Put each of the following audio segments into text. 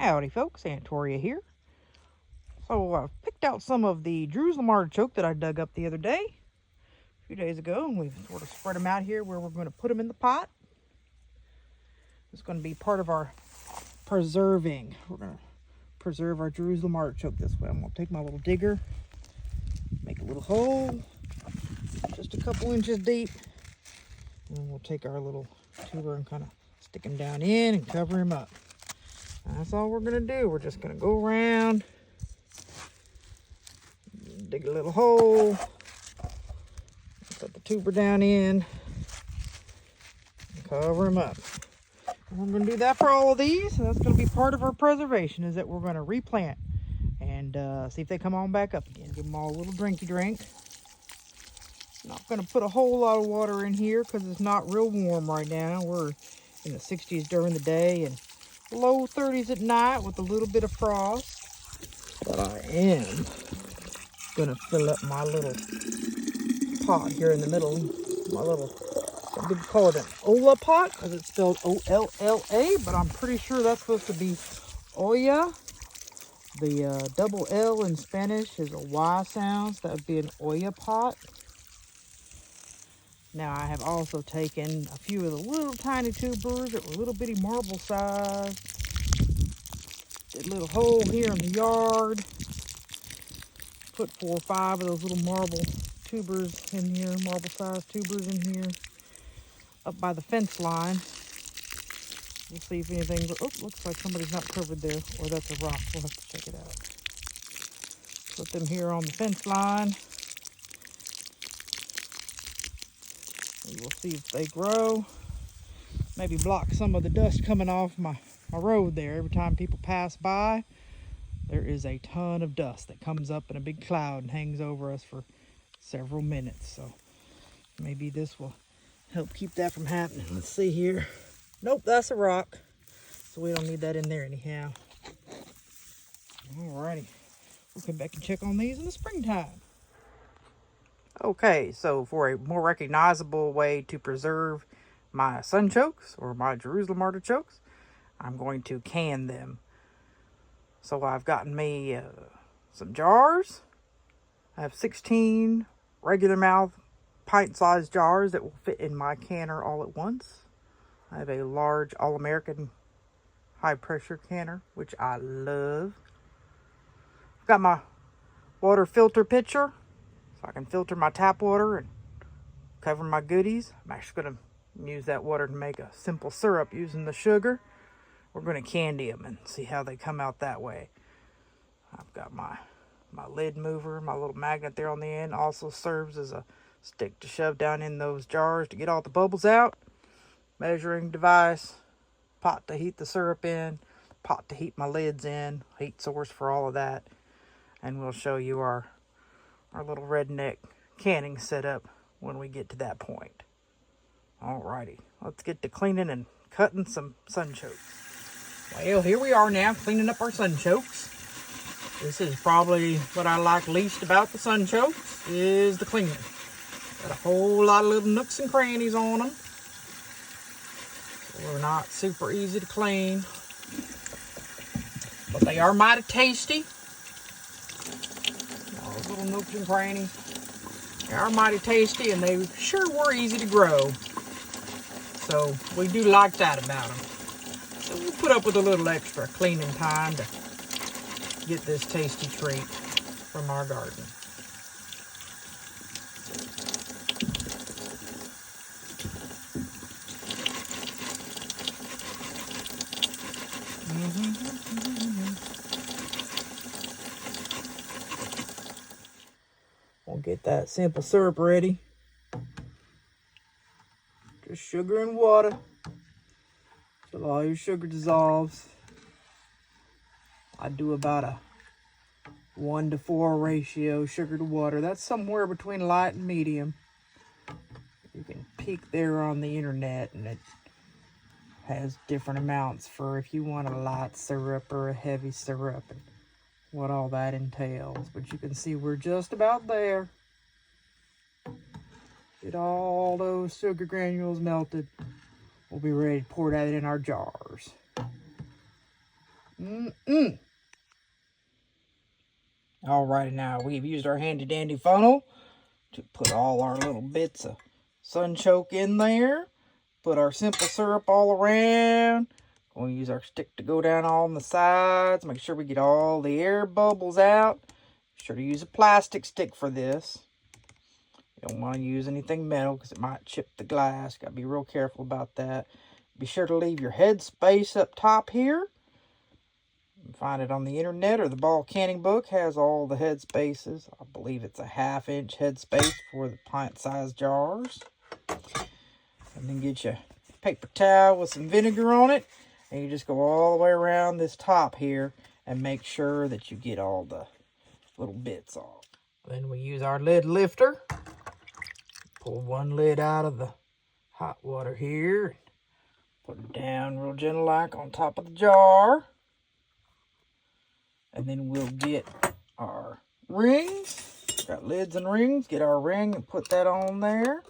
Howdy folks, Antoria here. So I've picked out some of the Jerusalem artichoke that I dug up the other day, a few days ago, and we've sort of spread them out here where we're going to put them in the pot. It's going to be part of our preserving. We're going to preserve our Jerusalem artichoke this way. I'm going to take my little digger, make a little hole, just a couple inches deep, and then we'll take our little tuber and kind of stick him down in and cover him up. That's all we're going to do. We're just going to go around, dig a little hole, put the tuber down in, and cover him up. And we're going to do that for all of these. That's going to be part of our preservation, is that we're going to replant and see if they come on back up again. Give them all a little drinky drink. Not going to put a whole lot of water in here because it's not real warm right now. We're in the 60s during the day and low 30s at night with a little bit of frost. But I am going to fill up my little pot here in the middle. My little, some people call it an Ola pot because it's spelled O-L-L-A, but I'm pretty sure that's supposed to be Olla. The double L in Spanish is a Y sound, so that would be an Olla pot. Now I have also taken a few of the little tiny tubers that were little bitty marble size. Did a little hole here in the yard. Put 4 or 5 of those little marble tubers in here, marble sized tubers in here. Up by the fence line. We'll see if anything, oh, looks like somebody's not covered there, or that's a rock. We'll have to check it out. Put them here on the fence line. We'll see if they grow. Maybe block some of the dust coming off my road there. Every time people pass by, there is a ton of dust that comes up in a big cloud and hangs over us for several minutes. So maybe this will help keep that from happening. Let's see here. Nope, that's a rock. So we don't need that in there anyhow. Alrighty. We'll come back and check on these in the springtime. Okay, so for a more recognizable way to preserve my sunchokes or my Jerusalem artichokes, I'm going to can them. So I've gotten me some jars. I have 16 regular mouth pint-sized jars that will fit in my canner all at once. I have a large All-American high-pressure canner, which I love. I've got my water filter pitcher, so I can filter my tap water and cover my goodies. I'm actually going to use that water to make a simple syrup using the sugar. We're going to candy them and see how they come out that way. I've got my lid mover, my little magnet there on the end. Also serves as a stick to shove down in those jars to get all the bubbles out. Measuring device, pot to heat the syrup in, pot to heat my lids in, heat source for all of that. And we'll show you our little redneck canning setup when we get to that point. Alrighty, let's get to cleaning and cutting some sunchokes. Well, here we are now cleaning up our sunchokes. This is probably what I like least about the sunchokes, is the cleaning. Got a whole lot of little nooks and crannies on them. They're not super easy to clean, but they are mighty tasty. All those little nooks and crannies. They are mighty tasty, and they sure were easy to grow. So we do like that about them. So we'll put up with a little extra cleaning time to get this tasty treat from our garden. We'll get that simple syrup ready. Just sugar and water till all your sugar dissolves. I do about a 1 to 4 ratio sugar to water. That's somewhere between light and medium. You can peek there on the internet, and it has different amounts for if you want a light syrup or a heavy syrup and what all that entails. But you can see we're just about there. Get all those sugar granules melted. We'll be ready to pour that in our jars. Alrighty, now we've used our handy dandy funnel to put all our little bits of sunchoke in there. Put our simple syrup all around. We'll use our stick to go down on the sides. Make sure we get all the air bubbles out. Be sure to use a plastic stick for this. You don't want to use anything metal because it might chip the glass. Got to be real careful about that. Be sure to leave your head space up top here. You can find it on the internet, or the ball canning book has all the head spaces. I believe it's a 1/2 inch head space for the pint-sized jars. And then get your paper towel with some vinegar on it. And you just go all the way around this top here and make sure that you get all the little bits off. Then we use our lid lifter. Pull one lid out of the hot water here. Put it down real gentle like on top of the jar. And then we'll get our rings. Got lids and rings. Get our ring and put that on there.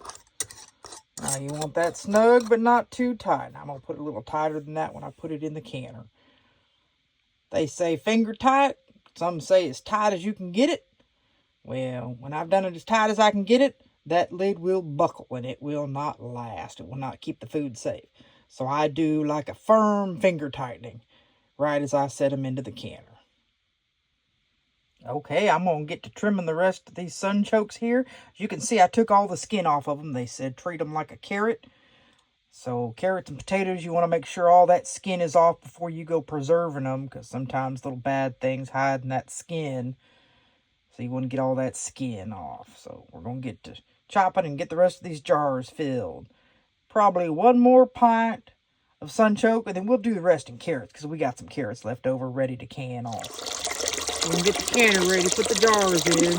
Now you want that snug, but not too tight. I'm going to put it a little tighter than that when I put it in the canner. They say finger tight. Some say as tight as you can get it. Well, when I've done it as tight as I can get it, that lid will buckle and it will not last. It will not keep the food safe. So I do like a firm finger tightening right as I set them into the canner. Okay, I'm going to get to trimming the rest of these sunchokes here. As you can see, I took all the skin off of them. They said treat them like a carrot. So carrots and potatoes, you want to make sure all that skin is off before you go preserving them, because sometimes little bad things hide in that skin. So you want to get all that skin off. So we're going to get to chopping and get the rest of these jars filled. Probably one more pint of sunchoke, and then we'll do the rest in carrots, because we got some carrots left over ready to can also. We can get the canner ready, put the jars in.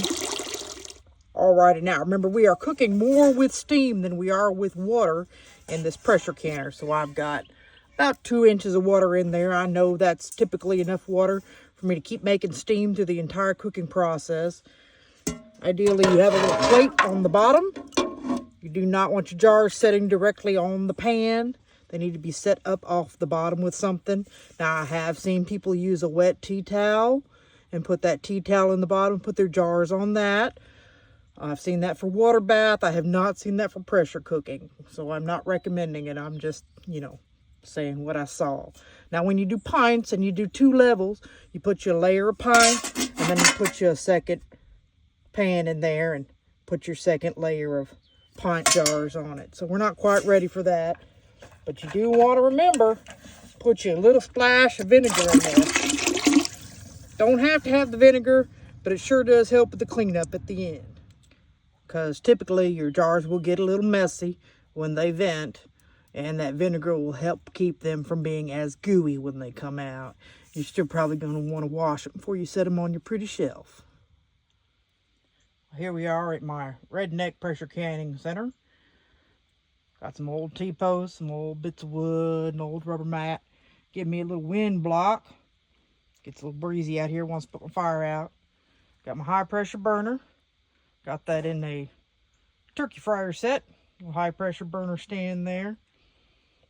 Alrighty, now remember we are cooking more with steam than we are with water in this pressure canner. So I've got about 2 inches of water in there. I know that's typically enough water for me to keep making steam through the entire cooking process. Ideally, you have a little plate on the bottom. You do not want your jars setting directly on the pan. They need to be set up off the bottom with something. Now, I have seen people use a wet tea towel and put that tea towel in the bottom, put their jars on that. I've seen that for water bath. I have not seen that for pressure cooking. So I'm not recommending it. I'm just, saying what I saw. Now, when you do pints and you do 2 levels, you put your layer of pints and then you put your second pan in there and put your second layer of pint jars on it. So we're not quite ready for that. But you do want to remember, put your little splash of vinegar in there. Don't have to have the vinegar, but it sure does help with the cleanup at the end. Because typically your jars will get a little messy when they vent, and that vinegar will help keep them from being as gooey when they come out. You're still probably going to want to wash them before you set them on your pretty shelf. Here we are at my redneck pressure canning center. Got some old T-posts, some old bits of wood, an old rubber mat. Give me a little wind block. Gets a little breezy out here once I put my fire out. Got my high pressure burner. Got that in a turkey fryer set. Little high pressure burner stand there.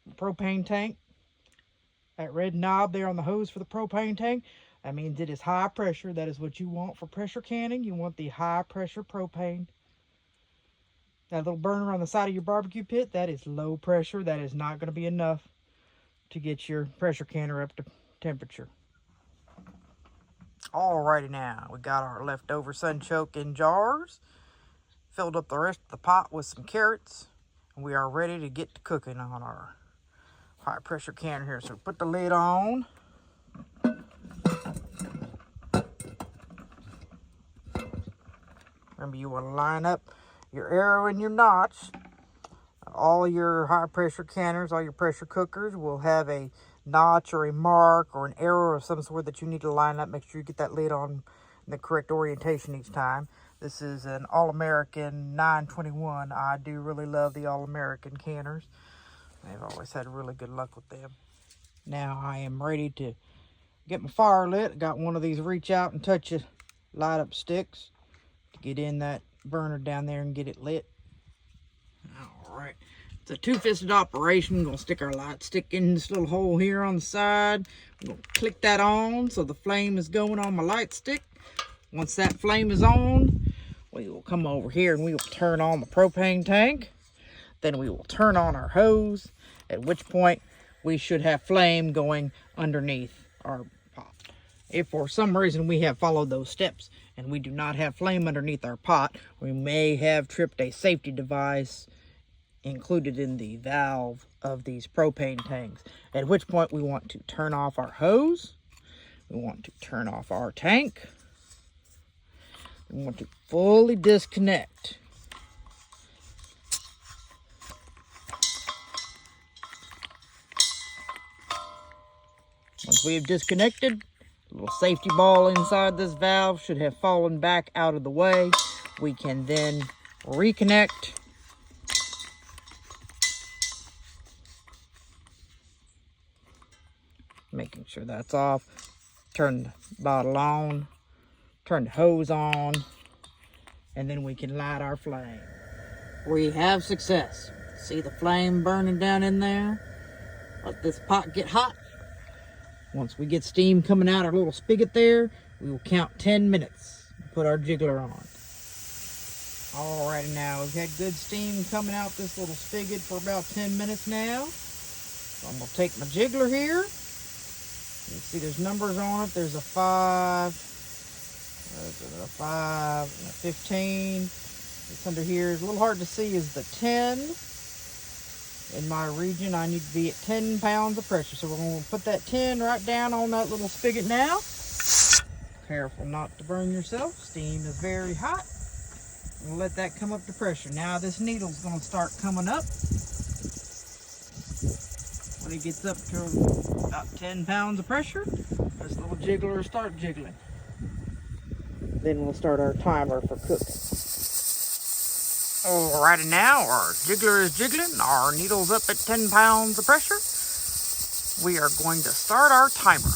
The propane tank. That red knob there on the hose for the propane tank. That means it is high pressure. That is what you want for pressure canning. You want the high pressure propane. That little burner on the side of your barbecue pit, that is low pressure. That is not going to be enough to get your pressure canner up to temperature. Alrighty, now we got our leftover sunchoke in jars. Filled up the rest of the pot with some carrots. And we are ready to get to cooking on our high pressure canner here. So put the lid on. Remember, you want to line up your arrow and your notch. All your high pressure canners, all your pressure cookers will have a notch or a mark or an arrow of some sort that you need to line up. Make sure you get that lid on in the correct orientation each time. This is an All-American 921. I do really love the All-American canners. I've always had really good luck with them. Now I am ready to get my fire lit. I got one of these reach out and touch it, light up sticks to get in that burner down there and get it lit. All right, It's a two-fisted operation. We're going to stick our light stick in this little hole here on the side. We're going to click that on so the flame is going on my light stick. Once that flame is on, we will come over here and we will turn on the propane tank. Then we will turn on our hose, at which point we should have flame going underneath our pot. If for some reason we have followed those steps and we do not have flame underneath our pot, we may have tripped a safety device included in the valve of these propane tanks, at which point we want to turn off our hose, we want to turn off our tank, we want to fully disconnect. Once we have disconnected, the little safety ball inside this valve should have fallen back out of the way. We can then reconnect. Making sure that's off. Turn the bottle on. Turn the hose on. And then we can light our flame. We have success. See the flame burning down in there? Let this pot get hot. Once we get steam coming out our little spigot there, we will count 10 minutes. Put our jiggler on. Alrighty, now we've had good steam coming out this little spigot for about 10 minutes now. So I'm going to take my jiggler here. You can see there's numbers on it. There's a 5, there's a 5, and a 15. It's under here. It's a little hard to see is the 10. In my region, I need to be at 10 pounds of pressure. So we're going to put that 10 right down on that little spigot now. Careful not to burn yourself. Steam is very hot. We'll let that come up to pressure. Now this needle's going to start coming up. When it gets up to about 10 pounds of pressure, this little jiggler will start jiggling. Then we'll start our timer for cooking. Alrighty, now our jiggler is jiggling. Our needle's up at 10 pounds of pressure. We are going to start our timer.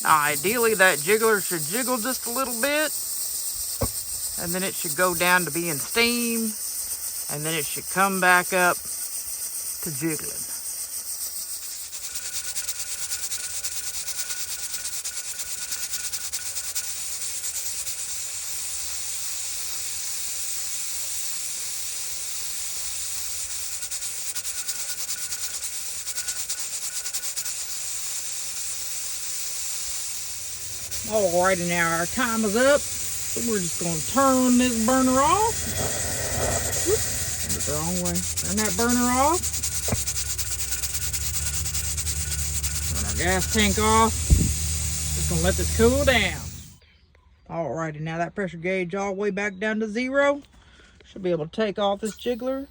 Now, ideally, that jiggler should jiggle just a little bit, and then it should go down to being steam, and then it should come back up to jiggling. Alrighty, now our time is up, so we're just going to turn this burner off. Whoop, the wrong way. Turn that burner off. Turn our gas tank off. Just going to let this cool down. Alrighty, now that pressure gauge all the way back down to 0. Should be able to take off this jiggler.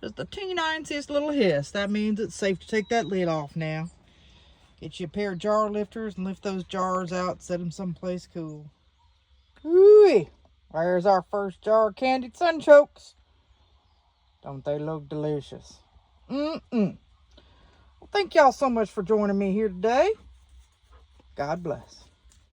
Just a teeny-tiniest little hiss. That means it's safe to take that lid off now. Get you a pair of jar lifters and lift those jars out, set them someplace cool. Ooh-wee. There's our first jar of candied Sunchokes. Don't they look delicious? Well, thank y'all so much for joining me here today. God bless.